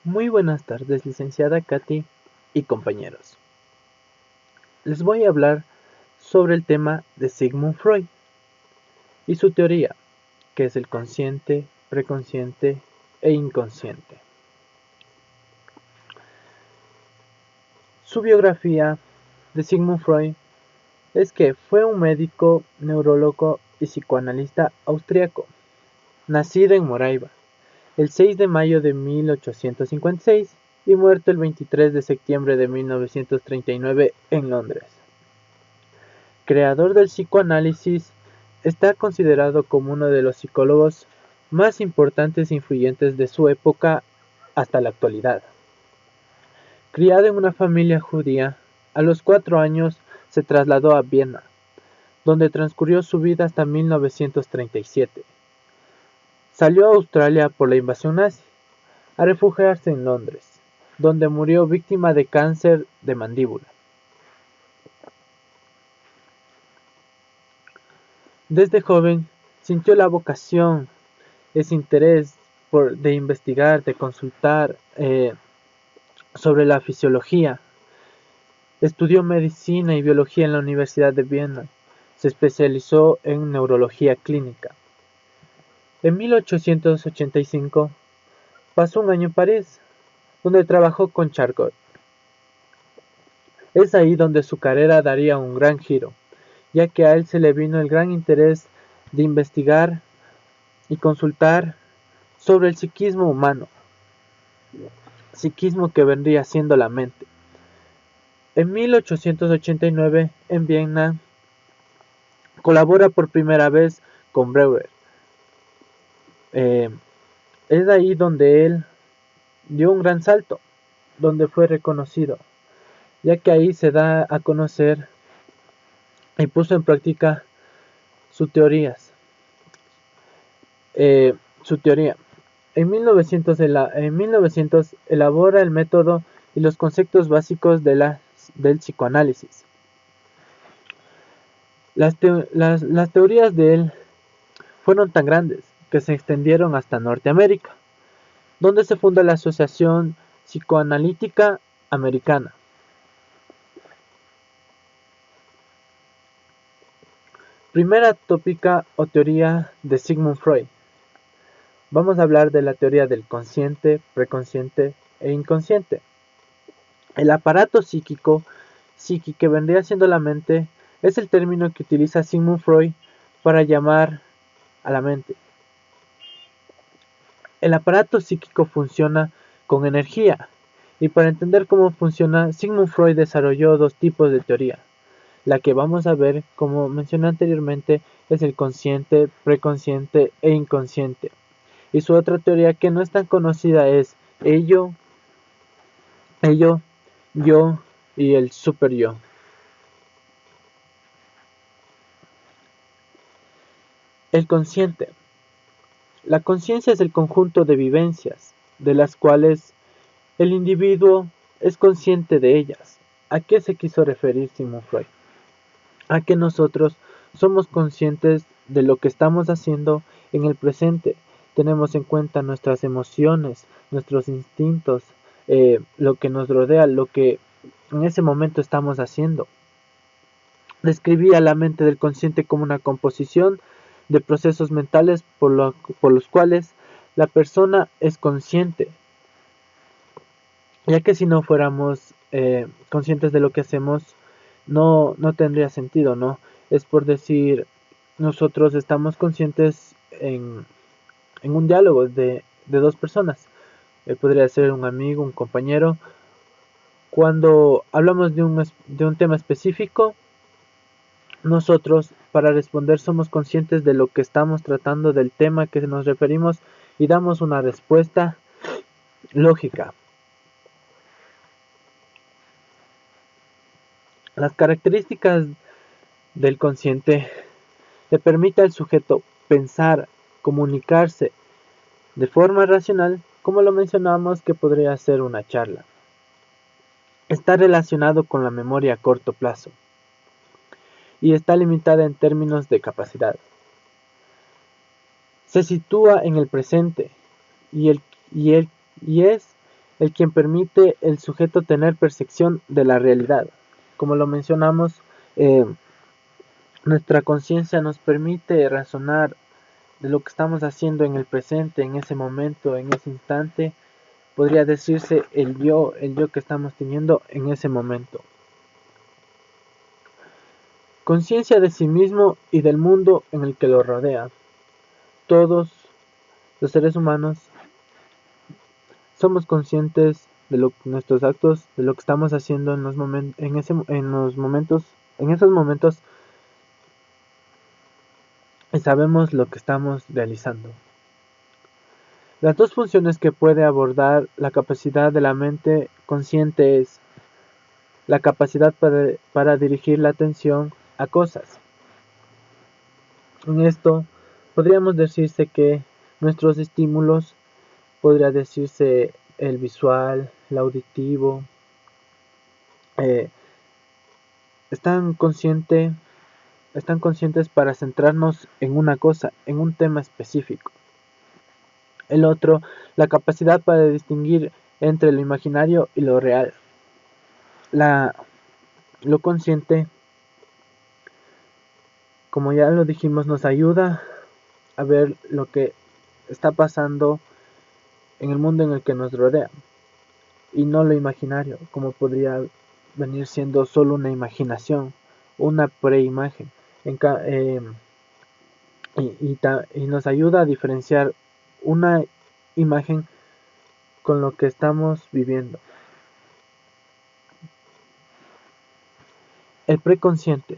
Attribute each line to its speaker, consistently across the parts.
Speaker 1: Muy buenas tardes, licenciada Katy y compañeros. Les voy a hablar sobre el tema de Sigmund Freud y su teoría, que es el consciente, preconsciente e inconsciente. Su biografía de Sigmund Freud es que fue un médico, neurólogo y psicoanalista austriaco, nacido en Moraiba el 6 de mayo de 1856 y muerto el 23 de septiembre de 1939 en Londres. Creador del psicoanálisis, está considerado como uno de los psicólogos más importantes e influyentes de su época hasta la actualidad. Criado en una familia judía, a los 4 años se trasladó a Viena, donde transcurrió su vida hasta 1937. Salió a Australia por la invasión nazi, a refugiarse en Londres, donde murió víctima de cáncer de mandíbula. Desde joven sintió la vocación, ese interés de investigar, de consultar sobre la fisiología. Estudió medicina y biología en la Universidad de Viena. Se especializó en neurología clínica. En 1885 pasó un año en París, donde trabajó con Charcot. Es ahí donde su carrera daría un gran giro, ya que a él se le vino el gran interés de investigar y consultar sobre el psiquismo humano, psiquismo que vendría siendo la mente. En 1889, en Viena, colabora por primera vez con Breuer. Es ahí donde él dio un gran salto, donde fue reconocido, ya que ahí se da a conocer y puso en práctica sus teorías. Su teoría. En 1900 elabora el método y los conceptos básicos del psicoanálisis. Las teorías de él fueron tan grandes que se extendieron hasta Norteamérica, donde se funda la Asociación Psicoanalítica Americana. Primera tópica o teoría de Sigmund Freud. Vamos a hablar de la teoría del consciente, preconsciente e inconsciente. El aparato psíquico que vendría siendo la mente, es el término que utiliza Sigmund Freud para llamar a la mente. El aparato psíquico funciona con energía, y para entender cómo funciona, Sigmund Freud desarrolló dos tipos de teoría. La que vamos a ver, como mencioné anteriormente, es el consciente, preconsciente e inconsciente. Y su otra teoría que no es tan conocida es ello, yo y el super yo. El consciente. La conciencia es el conjunto de vivencias, de las cuales el individuo es consciente de ellas. ¿A qué se quiso referir Sigmund Freud? A que nosotros somos conscientes de lo que estamos haciendo en el presente. Tenemos en cuenta nuestras emociones, nuestros instintos, lo que nos rodea, lo que en ese momento estamos haciendo. Describía la mente del consciente como una composición de procesos mentales por los cuales la persona es consciente, ya que si no fuéramos conscientes de lo que hacemos, no tendría sentido, ¿no? Es por decir, nosotros estamos conscientes en un diálogo de dos personas, podría ser un amigo, un compañero. Cuando hablamos de un tema específico, nosotros, para responder, somos conscientes de lo que estamos tratando, del tema que nos referimos, y damos una respuesta lógica. Las características del consciente le permiten al sujeto pensar, comunicarse de forma racional, como lo mencionamos que podría ser una charla. Está relacionado con la memoria a corto plazo y está limitada en términos de capacidad. Se sitúa en el presente y es el quien permite el sujeto tener percepción de la realidad. Como lo mencionamos, nuestra conciencia nos permite razonar de lo que estamos haciendo en el presente, en ese momento, en ese instante. Podría decirse el yo que estamos teniendo en ese momento. Conciencia de sí mismo y del mundo en el que lo rodea. Todos los seres humanos somos conscientes de nuestros actos, de lo que estamos haciendo en esos momentos, y sabemos lo que estamos realizando. Las dos funciones que puede abordar la capacidad de la mente consciente es la capacidad para dirigir la atención a cosas. En esto podríamos decirse que nuestros estímulos, podría decirse el visual, el auditivo, están conscientes para centrarnos en una cosa, en un tema específico. El otro, la capacidad para distinguir entre lo imaginario y lo real. Lo consciente, como ya lo dijimos, nos ayuda a ver lo que está pasando en el mundo en el que nos rodea, y no lo imaginario, como podría venir siendo solo una imaginación, una preimagen. Y nos ayuda a diferenciar una imagen con lo que estamos viviendo. El preconsciente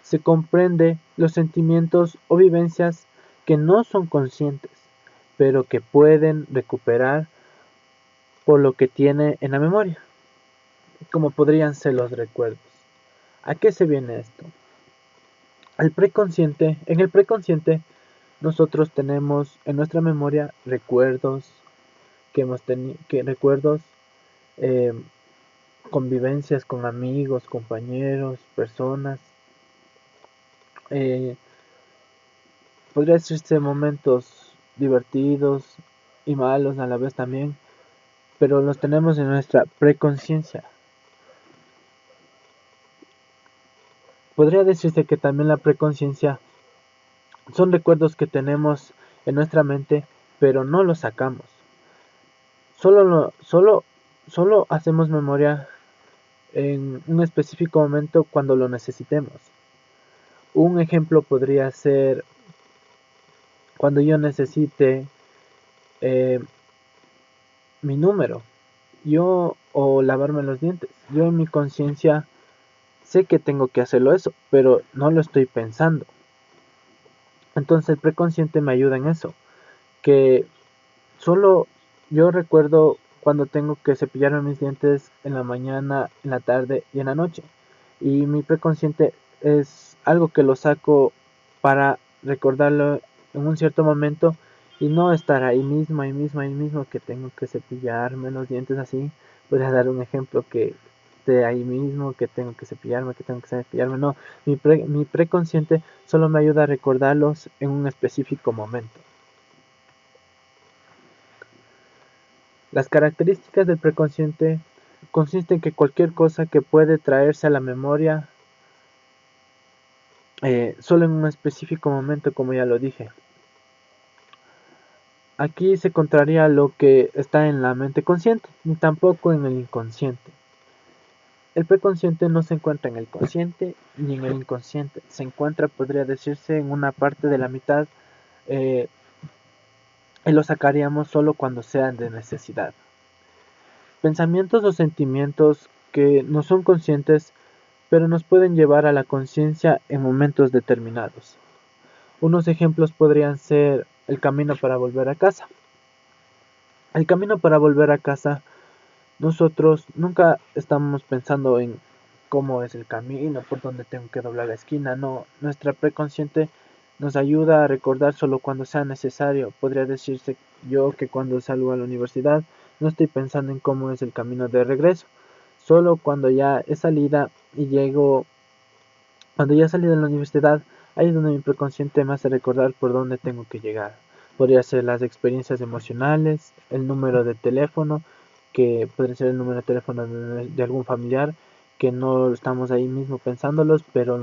Speaker 1: se comprende los sentimientos o vivencias que no son conscientes, pero que pueden recuperar por lo que tiene en la memoria, como podrían ser los recuerdos. ¿A qué se viene esto? En el preconsciente, nosotros tenemos en nuestra memoria recuerdos que hemos tenido, convivencias con amigos, compañeros, personas. Podría decirse momentos divertidos y malos a la vez también, pero los tenemos en nuestra preconciencia. Podría decirse que también la preconciencia son recuerdos que tenemos en nuestra mente, pero no los sacamos. Solo hacemos memoria en un específico momento cuando lo necesitemos. Un ejemplo podría ser cuando yo necesite mi número, o lavarme los dientes. Yo en mi conciencia sé que tengo que hacerlo eso, pero no lo estoy pensando. Entonces el preconsciente me ayuda en eso, que solo yo recuerdo cuando tengo que cepillarme mis dientes en la mañana, en la tarde y en la noche. Y mi preconsciente es algo que lo saco para recordarlo en un cierto momento y no estar ahí mismo que tengo que cepillarme los dientes así. Podría dar un ejemplo que de ahí mismo, que tengo que cepillarme. No, mi preconsciente solo me ayuda a recordarlos en un específico momento. Las características del preconsciente consisten en que cualquier cosa que puede traerse a la memoria solo en un específico momento, como ya lo dije. Aquí se contraría lo que está en la mente consciente, ni tampoco en el inconsciente. El preconsciente no se encuentra en el consciente ni en el inconsciente. Se encuentra, podría decirse, en una parte de la mitad, y lo sacaríamos solo cuando sean de necesidad. Pensamientos o sentimientos que no son conscientes, pero nos pueden llevar a la conciencia en momentos determinados. Unos ejemplos podrían ser el camino para volver a casa. El camino para volver a casa, nosotros nunca estamos pensando en cómo es el camino, por dónde tengo que doblar la esquina. No, nuestra preconsciente nos ayuda a recordar solo cuando sea necesario. Podría decirse yo que cuando salgo a la universidad no estoy pensando en cómo es el camino de regreso. Solo cuando ya he salido y cuando ya salí de la universidad, ahí es donde mi preconsciente me hace recordar por dónde tengo que llegar. Podría ser las experiencias emocionales, el número de teléfono, que podría ser el número de teléfono de algún familiar, que no estamos ahí mismo pensándolos, pero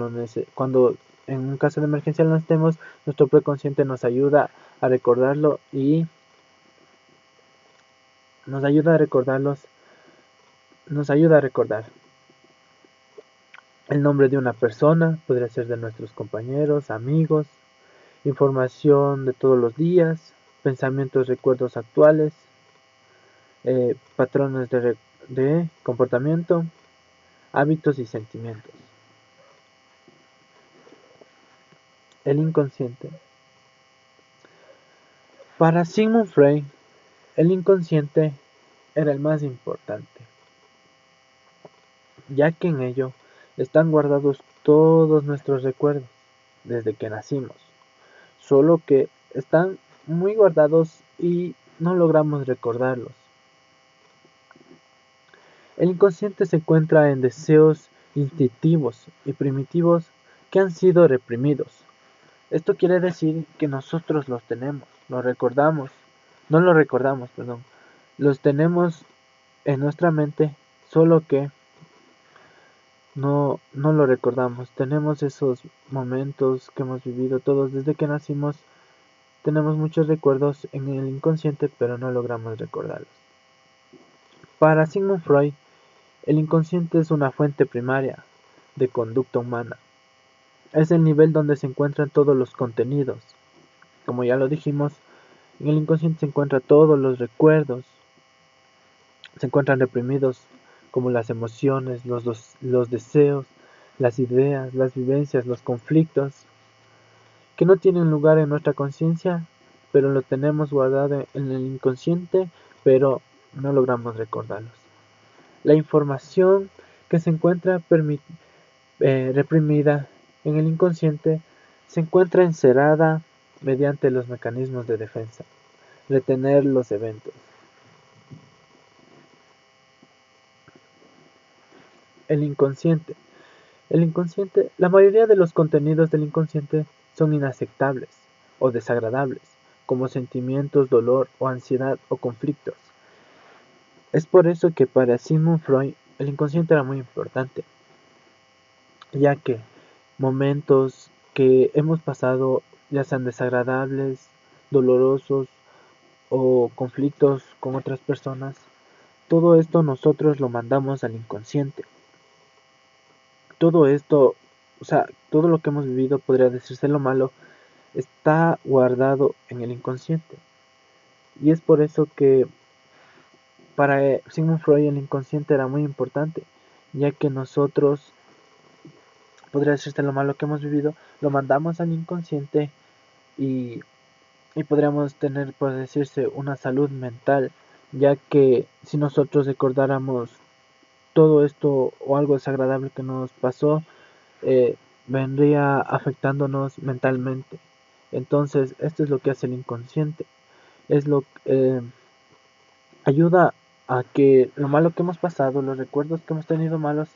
Speaker 1: cuando en un caso de emergencia lo necesitemos, nuestro preconsciente nos ayuda a recordarlo y nos ayuda a recordarlos, nos ayuda a recordar el nombre de una persona, podría ser de nuestros compañeros, amigos, información de todos los días, pensamientos, recuerdos actuales, patrones de comportamiento, hábitos y sentimientos. El inconsciente. Para Sigmund Freud, el inconsciente era el más importante, ya que en ello están guardados todos nuestros recuerdos desde que nacimos, solo que están muy guardados y no logramos recordarlos. El inconsciente se encuentra en deseos instintivos y primitivos que han sido reprimidos. Esto quiere decir que nosotros los tenemos, los recordamos, no los recordamos, perdón, los tenemos en nuestra mente, solo que no lo recordamos. Tenemos esos momentos que hemos vivido todos desde que nacimos, tenemos muchos recuerdos en el inconsciente, pero no logramos recordarlos. Para Sigmund Freud, el inconsciente es una fuente primaria de conducta humana. Es el nivel donde se encuentran todos los contenidos. Como ya lo dijimos, en el inconsciente se encuentran todos los recuerdos. Se encuentran reprimidos como las emociones, los deseos, las ideas, las vivencias, los conflictos, que no tienen lugar en nuestra conciencia, pero lo tenemos guardado en el inconsciente, pero no logramos recordarlos. La información que se encuentra reprimida en el inconsciente se encuentra encerrada mediante los mecanismos de defensa, retener los eventos. El inconsciente. La mayoría de los contenidos del inconsciente son inaceptables o desagradables, como sentimientos, dolor o ansiedad o conflictos. Es por eso que para Sigmund Freud el inconsciente era muy importante, ya que momentos que hemos pasado, ya sean desagradables, dolorosos o conflictos con otras personas, todo esto nosotros lo mandamos al inconsciente. Todo esto, o sea, todo lo que hemos vivido, podría decirse lo malo, está guardado en el inconsciente. Y es por eso que para Sigmund Freud el inconsciente era muy importante, ya que nosotros, podría decirse lo malo que hemos vivido, lo mandamos al inconsciente y, y podríamos tener, por decirse, una salud mental, ya que si nosotros recordáramos todo esto o algo desagradable que nos pasó, eh, vendría afectándonos mentalmente. Entonces, esto es lo que hace el inconsciente. Es lo ayuda a que lo malo que hemos pasado, los recuerdos que hemos tenido malos,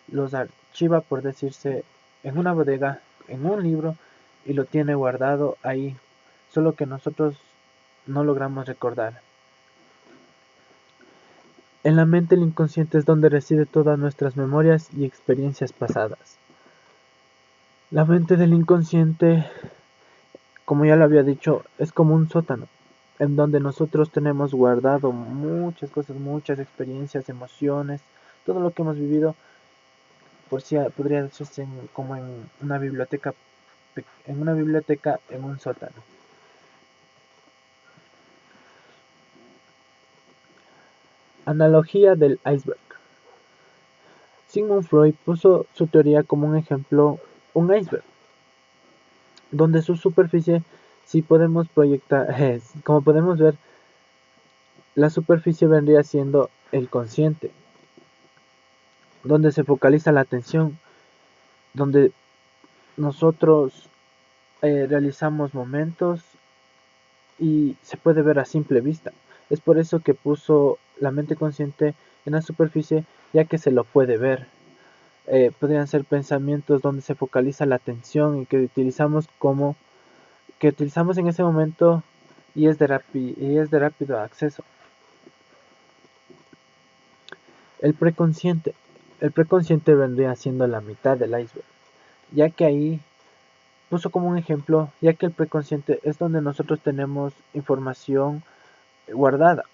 Speaker 1: los archiva, por decirse, en una bodega, en un libro, y lo tiene guardado ahí, solo que nosotros no logramos recordar. En la mente el inconsciente es donde reside todas nuestras memorias y experiencias pasadas. La mente del inconsciente, como ya lo había dicho, es como un sótano, en donde nosotros tenemos guardado muchas cosas, muchas experiencias, emociones, todo lo que hemos vivido, por si podría decirse como en una biblioteca, en un sótano. Analogía del iceberg. Sigmund Freud puso su teoría como un ejemplo, un iceberg, donde su superficie, si podemos proyectar, como podemos ver, la superficie vendría siendo el consciente, donde se focaliza la atención, donde nosotros realizamos momentos y se puede ver a simple vista. Es por eso que puso la mente consciente en la superficie, ya que se lo puede ver. Podrían ser pensamientos donde se focaliza la atención y que utilizamos en ese momento y es de rápido acceso. El preconsciente. El preconsciente vendría siendo la mitad del iceberg, ya que ahí puso como un ejemplo, ya que el preconsciente es donde nosotros tenemos información guardada,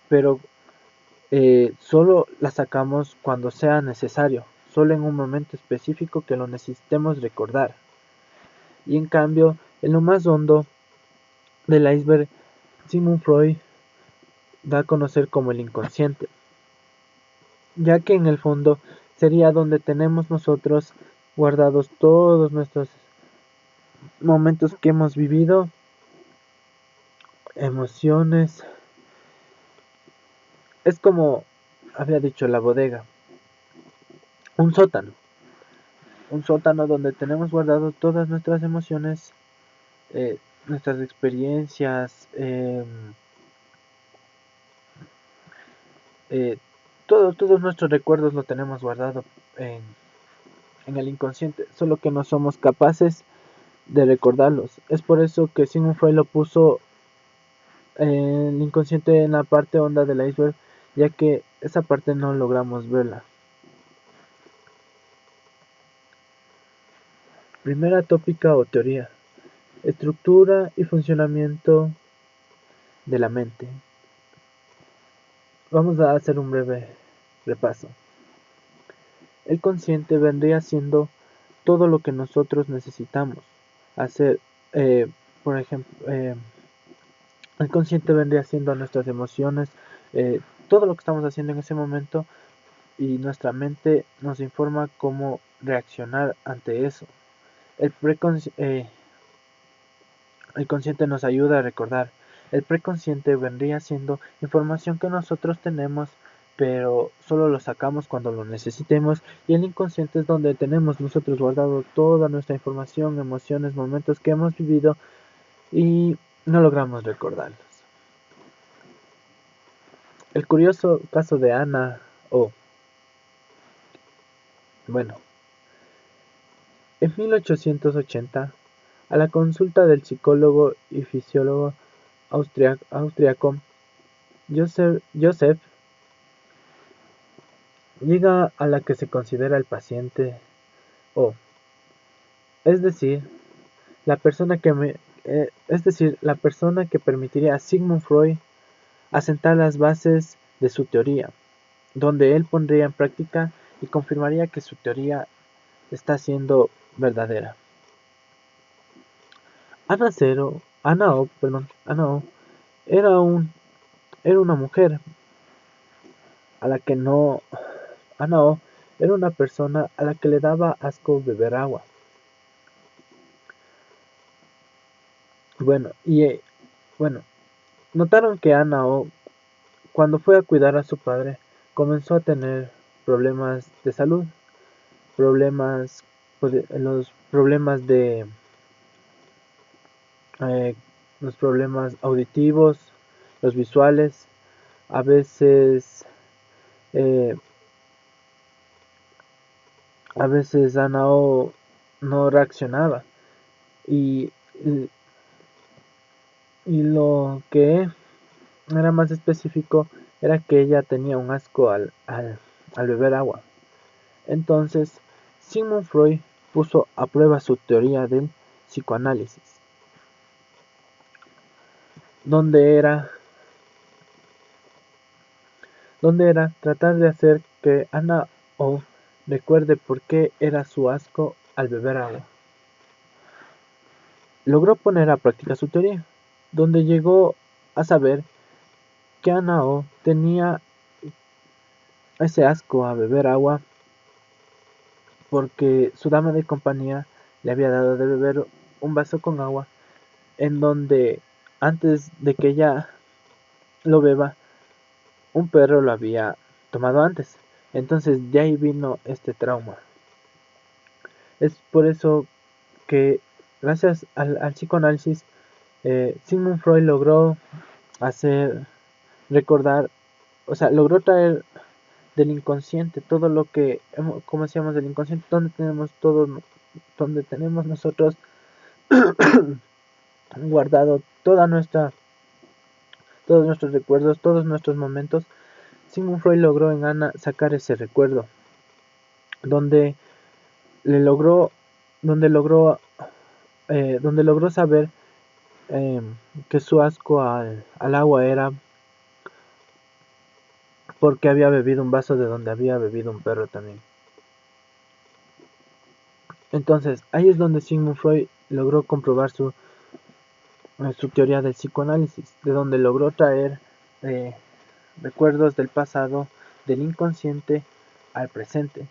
Speaker 1: pero solo la sacamos cuando sea necesario, solo en un momento específico que lo necesitemos recordar. Y en cambio, en lo más hondo del iceberg, Sigmund Freud da a conocer como el inconsciente, ya que en el fondo sería donde tenemos nosotros guardados todos nuestros momentos que hemos vivido, emociones. Es como había dicho la bodega, un sótano, un sótano donde tenemos guardado todas nuestras emociones, nuestras experiencias, eh, todos nuestros recuerdos lo tenemos guardado en, en el inconsciente, solo que no somos capaces de recordarlos. Es por eso que Sigmund Freud lo puso el inconsciente en la parte honda del iceberg, ya que esa parte no logramos verla. Primera tópica o teoría: estructura y funcionamiento de la mente. Vamos a hacer un breve repaso. El consciente vendría siendo todo lo que nosotros necesitamos hacer. eh, por ejemplo, el consciente vendría siendo nuestras emociones, todo lo que estamos haciendo en ese momento, y nuestra mente nos informa cómo reaccionar ante eso. El, el consciente nos ayuda a recordar. El preconsciente vendría siendo información que nosotros tenemos, pero solo lo sacamos cuando lo necesitemos. Y el inconsciente es donde tenemos nosotros guardado toda nuestra información, emociones, momentos que hemos vivido y no logramos recordarlos. El curioso caso de Ana O. Bueno, en 1880, a la consulta del psicólogo y fisiólogo austriaco Joseph llega a la que se considera el paciente O, es decir, la persona que permitiría a Sigmund Freud asentar las bases de su teoría, donde él pondría en práctica y confirmaría que su teoría está siendo verdadera. Ana O era una mujer a la que no, Ana O era una persona a la que le daba asco beber agua. Bueno, bueno, notaron que Ana O, cuando fue a cuidar a su padre, comenzó a tener problemas de salud, problemas, los problemas de, eh, los problemas auditivos, los visuales, a veces, eh, a veces Ana O no reaccionaba y, y lo que era más específico era que ella tenía un asco al beber agua. Entonces, Sigmund Freud puso a prueba su teoría del psicoanálisis, donde era tratar de hacer que Ana O recuerde por qué era su asco al beber agua. Logró poner a práctica su teoría, donde llegó a saber que Ana O tenía ese asco a beber agua porque su dama de compañía le había dado de beber un vaso con agua en donde antes de que ella lo beba, un perro lo había tomado antes. Entonces de ahí vino este trauma. Es por eso que gracias al psicoanálisis, Sigmund Freud logró hacer recordar, o sea, logró traer del inconsciente todo lo que, como decíamos, del inconsciente, donde tenemos nosotros guardado todos nuestros recuerdos, todos nuestros momentos, Sigmund Freud logró en Ana sacar ese recuerdo, donde le logró, donde logró saber que su asco al agua era porque había bebido un vaso de donde había bebido un perro también. Entonces, ahí es donde Sigmund Freud logró comprobar su teoría del psicoanálisis, de donde logró traer recuerdos del pasado, del inconsciente al presente.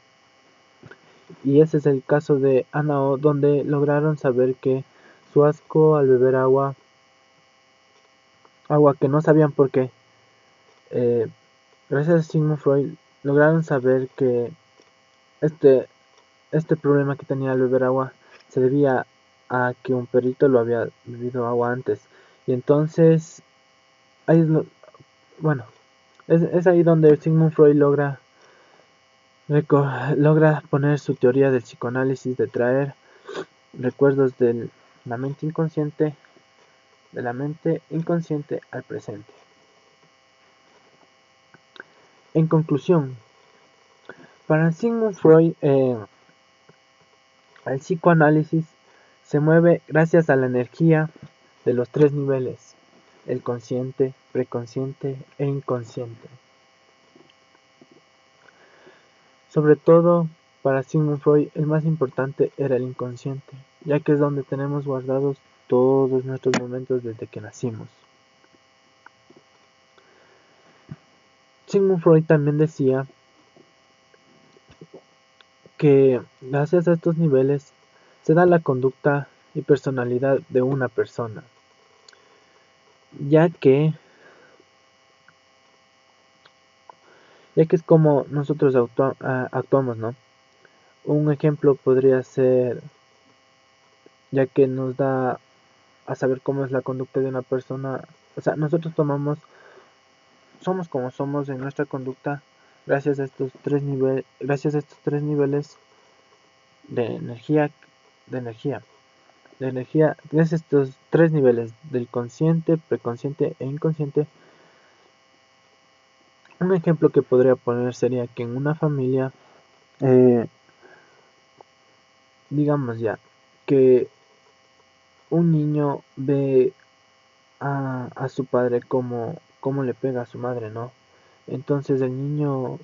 Speaker 1: Y ese es el caso de Ana O, donde lograron saber que su asco al beber agua que no sabían por qué, eh, gracias a Sigmund Freud lograron saber que este, este problema que tenía al beber agua se debía a que un perrito lo había bebido agua antes. Y entonces, ahí es bueno, es ahí donde Sigmund Freud logra poner su teoría del psicoanálisis, de traer recuerdos de la mente inconsciente, al presente. En conclusión, para Sigmund Freud, el psicoanálisis se mueve gracias a la energía de los tres niveles: el consciente, preconsciente e inconsciente. Sobre todo, para Sigmund Freud, el más importante era el inconsciente, ya que es donde tenemos guardados todos nuestros momentos desde que nacimos. Sigmund Freud también decía que gracias a estos niveles se da la conducta y personalidad de una persona, ya que es como nosotros actuamos, ¿no? Un ejemplo podría ser, ya que nos da a saber cómo es la conducta de una persona, o sea, nosotros somos como somos en nuestra conducta gracias a estos tres niveles de energía, gracias a estos tres niveles del consciente, preconsciente e inconsciente. Un ejemplo que podría poner sería que en una familia, digamos ya, que un niño ve a su padre como le pega a su madre, ¿no? Entonces el niño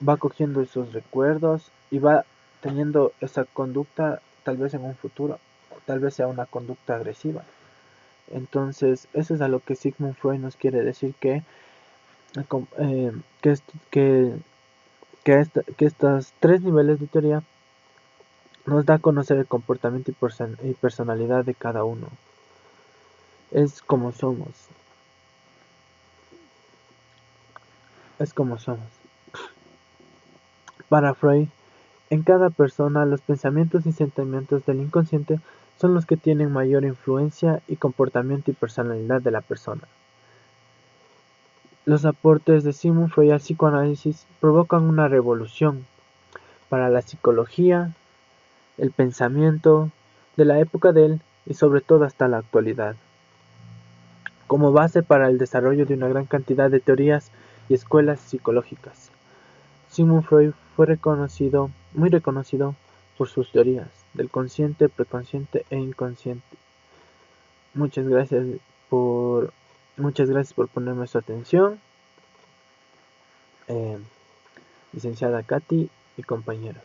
Speaker 1: va cogiendo esos recuerdos y va teniendo esa conducta tal vez en un futuro, o tal vez sea una conducta agresiva. Entonces eso es a lo que Sigmund Freud nos quiere decir, que, que estos tres niveles de teoría nos da a conocer el comportamiento y personalidad de cada uno. Es como somos. Es como somos. Para Freud, en cada persona los pensamientos y sentimientos del inconsciente son los que tienen mayor influencia y comportamiento y personalidad de la persona. Los aportes de Sigmund Freud al psicoanálisis provocan una revolución para la psicología, el pensamiento de la época de él y sobre todo hasta la actualidad, como base para el desarrollo de una gran cantidad de teorías y escuelas psicológicas. Sigmund Freud fue muy reconocido por sus teorías del consciente, preconsciente e inconsciente. Muchas gracias por ponerme su atención, licenciada Katy y compañeros.